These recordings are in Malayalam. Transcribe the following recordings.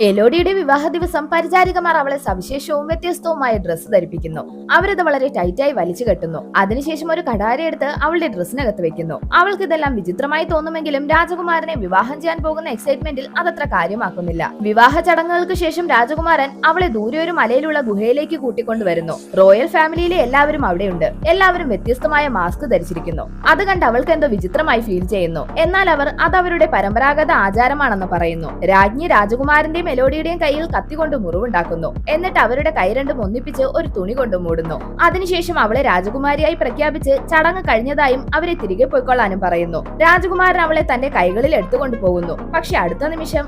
എലോഡിയുടെ വിവാഹ ദിവസം പരിചാരികമാർ അവളെ സവിശേഷവും വ്യത്യസ്തവുമായ ഡ്രസ്സ് ധരിപ്പിക്കുന്നു. അവരത് വളരെ ടൈറ്റായി വലിച്ചു കെട്ടുന്നു. അതിനുശേഷം ഒരു കടാര എടുത്ത് അവളുടെ ഡ്രസ്സിനകത്ത് വെക്കുന്നു. അവൾക്ക് ഇതെല്ലാം വിചിത്രമായി തോന്നുമെങ്കിലും രാജകുമാരനെ വിവാഹം ചെയ്യാൻ പോകുന്ന എക്സൈറ്റ്മെന്റിൽ അതത്ര കാര്യമാക്കുന്നില്ല. വിവാഹ ചടങ്ങുകൾക്ക് ശേഷം രാജകുമാരൻ അവളെ ദൂരെ ഒരു മലയിലുള്ള ഗുഹയിലേക്ക് കൂട്ടിക്കൊണ്ടുവരുന്നു. റോയൽ ഫാമിലിയിലെ എല്ലാവരും അവിടെയുണ്ട്. എല്ലാവരും വ്യത്യസ്തമായ മാസ്ക് ധരിച്ചിരിക്കുന്നു. അത് കണ്ട് അവൾക്ക് എന്തോ വിചിത്രമായി ഫീൽ ചെയ്യുന്നു. എന്നാൽ അവർ അത് അവരുടെ പരമ്പരാഗത ആചാരമാണെന്ന് പറയുന്നു. രാജ്ഞി രാജകുമാരന്റെ മെലോഡിയുടെയും കയ്യിൽ കത്തികൊണ്ട് മുറിവുണ്ടാക്കുന്നു. എന്നിട്ട് അവരുടെ കൈ രണ്ടും ഒന്നിപ്പിച്ച് ഒരു തുണി കൊണ്ട് മൂടുന്നു. അതിനുശേഷം അവളെ രാജകുമാരിയായി പ്രഖ്യാപിച്ച് ചടങ്ങ് കഴിഞ്ഞതായും അവരെ തിരികെ പോയിക്കൊള്ളാനും പറയുന്നു. രാജകുമാരൻ അവളെ തന്റെ കൈകളിൽ എടുത്തുകൊണ്ടു പോകുന്നു. പക്ഷെ അടുത്ത നിമിഷം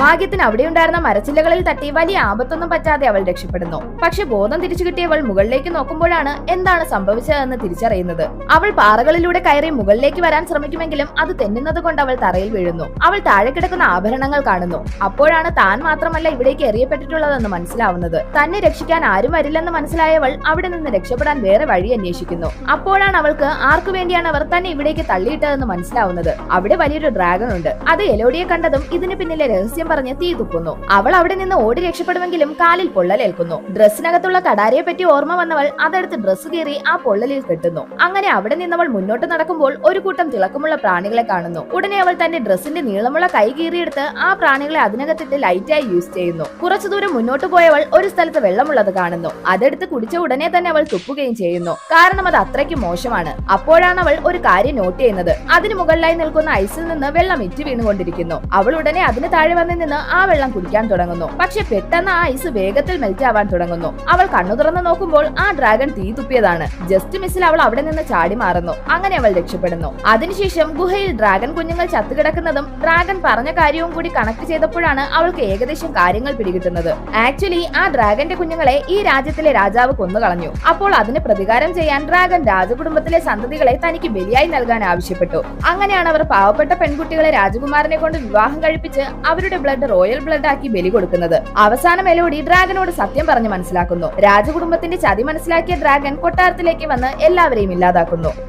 ഭാഗ്യത്തിന് അവിടെയുണ്ടായിരുന്ന മരച്ചില്ലകളിൽ തട്ടി വലിയ ആപത്തൊന്നും പറ്റാതെ അവൾ രക്ഷപ്പെടുന്നു. പക്ഷെ ബോധം തിരിച്ചു കിട്ടിയവൾ മുകളിലേക്ക് നോക്കുമ്പോഴാണ് എന്താണ് സംഭവിച്ചതെന്ന് തിരിച്ചറിയുന്നത്. അവൾ പാറകളിലൂടെ കയറി മുകളിലേക്ക് വരാൻ ശ്രമിക്കുമെങ്കിലും അത് തെന്നുന്നത് കൊണ്ട് അവൾ തറയിൽ വീഴുന്നു. അവൾ താഴെ കിടക്കുന്ന ആഭരണങ്ങൾ കാണുന്നു. അപ്പോഴാണ് താൻ മാത്രമല്ല ഇവിടേക്ക് എറിയപ്പെട്ടിട്ടുള്ളതെന്ന് മനസ്സിലാവുന്നത്. തന്നെ രക്ഷിക്കാൻ ആരും വരില്ലെന്ന് മനസ്സിലായവൾ അവിടെ നിന്ന് രക്ഷപ്പെടാൻ വേറെ വഴി അന്വേഷിക്കുന്നു. അപ്പോഴാണ് അവൾക്ക് ആർക്കു വേണ്ടിയാണ് അവർ തന്നെ ഇവിടേക്ക് തള്ളിയിട്ടതെന്ന് മനസ്സിലാവുന്നത്. അവിടെ വലിയൊരു ഡ്രാഗൺ ഉണ്ട്. അത് എലോഡിയെ കണ്ടതും ഇതിന് പിന്നിലെ രഹസ്യം പറഞ്ഞ് തീ തുപ്പുന്നു. അവൾ അവിടെ നിന്ന് ഓടി രക്ഷപ്പെടുമെങ്കിലും കാലിൽ പൊള്ളലേൽക്കുന്നു. ഡ്രസ്സിനകത്തുള്ള കടാരയെ പറ്റി ഓർമ്മ വന്നവൾ അതെടുത്ത് ഡ്രസ്സ് കീറി ആ പൊള്ളലിൽ കെട്ടുന്നു. അങ്ങനെ അവിടെ നിന്നവൾ മുന്നോട്ട് നടക്കുമ്പോൾ ഒരു കൂട്ടം തിളക്കമുള്ള പ്രാണികളെ കാണുന്നു. ഉടനെ അവൾ തന്റെ ഡ്രസ്സിന്റെ നീളമുള്ള കൈ കീറിയെടുത്ത് ആ പ്രാണികളെ അതിനകത്തിട്ട് ലൈറ്റായി യൂസ് ചെയ്യുന്നു. കുറച്ചു ദൂരം മുന്നോട്ട് പോയവൾ ഒരു സ്ഥലത്ത് വെള്ളമുള്ളത് കാണുന്നു. അതെടുത്ത് കുടിച്ച ഉടനെ തന്നെ അവൾ തുപ്പുകയും ചെയ്യുന്നു. കാരണം അത് അത്രയ്ക്ക് മോശമാണ്. അപ്പോഴാണ് അവൾ ഒരു കാര്യം നോട്ട് ചെയ്യുന്നത്. അതിന് മുകളിലായി നിൽക്കുന്ന ഐസിൽ നിന്ന് വെള്ളം ഇറ്റ് വീണുകൊണ്ടിരിക്കുന്നു. അവൾ ഉടനെ അതിന് താഴെ വന്ന് നിന്ന് ആ വെള്ളം കുടിക്കാൻ തുടങ്ങുന്നു. പക്ഷെ പെട്ടെന്ന് ആ ഐസ് വേഗത്തിൽ മെൽറ്റ് ആവാൻ തുടങ്ങുന്നു. അവൾ കണ്ണു തുറന്ന് നോക്കുമ്പോൾ ആ ഡ്രാഗൺ തീ തുപ്പിയതാണ്. ജസ്റ്റ് മിസ്സിൽ അവൾ അവിടെ നിന്ന് ചാടി മാറുന്നു. അങ്ങനെ അവൾ രക്ഷപ്പെടുന്നു. അതിനുശേഷം ഗുഹയിൽ ഡ്രാഗൺ കുഞ്ഞുങ്ങൾ ചത്തുകിടക്കുന്നതും ഡ്രാഗൺ പറഞ്ഞ കാര്യവും കൂടി കണക്ട് ചെയ്തപ്പോഴാണ് അവൾക്ക് ഏകദേശം കാര്യങ്ങൾ പിടികിട്ടുന്നത്. ആക്ച്വലി ആ ഡ്രാഗന്റെ കുഞ്ഞുങ്ങളെ ഈ രാജ്യത്തിലെ രാജാവ് കൊന്നുകളഞ്ഞു. അപ്പോൾ അതിന് പ്രതികാരം ചെയ്യാൻ ഡ്രാഗൺ രാജകുടുംബത്തിലെ സന്തതികളെ തനിക്ക് ബലിയായി നൽകാൻ ആവശ്യപ്പെട്ടു. അങ്ങനെയാണ് അവർ പാവപ്പെട്ട പെൺകുട്ടികളെ രാജകുമാരനെ കൊണ്ട് വിവാഹം കഴിപ്പിച്ച് അവരുടെ ബ്ലഡ് റോയൽ ബ്ലഡ് ആക്കി ബലി കൊടുക്കുന്നത്. അവസാനം മെലോഡി ഡ്രാഗനോട് സത്യം പറഞ്ഞ് മനസ്സിലാക്കുന്നു. രാജകുടുംബത്തിന്റെ ചതി മനസ്സിലാക്കിയ ഡ്രാഗൻ കൊട്ടാരത്തിലേക്ക് വന്ന് എല്ലാവരെയും ഇല്ലാതാക്കുന്നു.